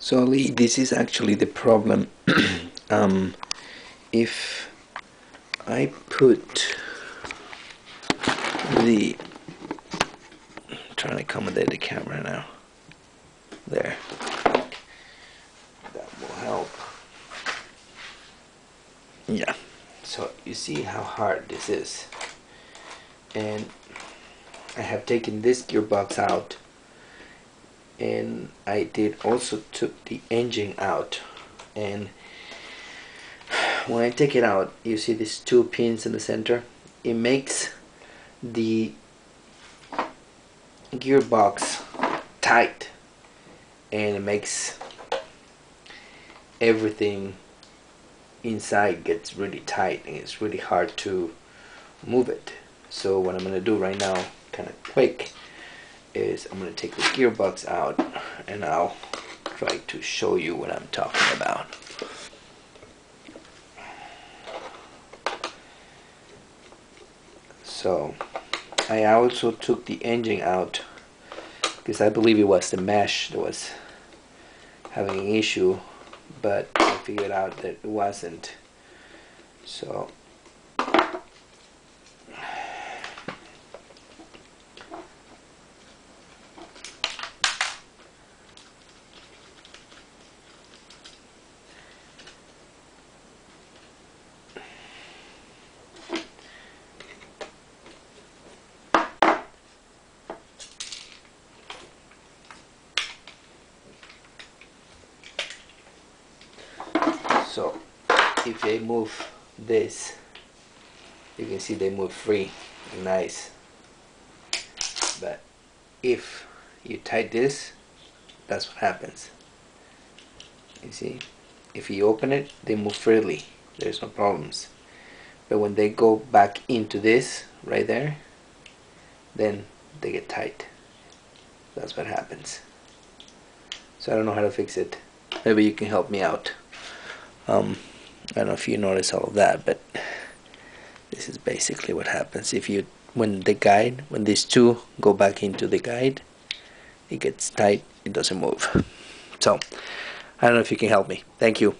So Lee, this is actually the problem. If I put the, I'm trying to accommodate the camera now. There. That will help. Yeah. So you see how hard this is. And I have taken this gearbox out, and I did also took the engine out. And when I take it out, you see these two pins in the center. It makes the gearbox tight, and it makes everything inside gets really tight, and it's really hard to move it. So what I'm gonna do right now, kind of quick, is I'm gonna take the gearbox out, and I'll try to show you what I'm talking about. So I also took the engine out because I believe it was the mesh that was having an issue, but I figured out that it wasn't. So if they move this, you can see they move free and nice. But if you tight this, that's what happens. You see, if you open it, they move freely, there's no problems. But when they go back into this right there, then they get tight. That's what happens. So I don't know how to fix it. Maybe you can help me out. I don't know if you notice all of that, but this is basically what happens. If you, when these two go back into the guide, it gets tight, it doesn't move. So I don't know if you can help me. Thank you.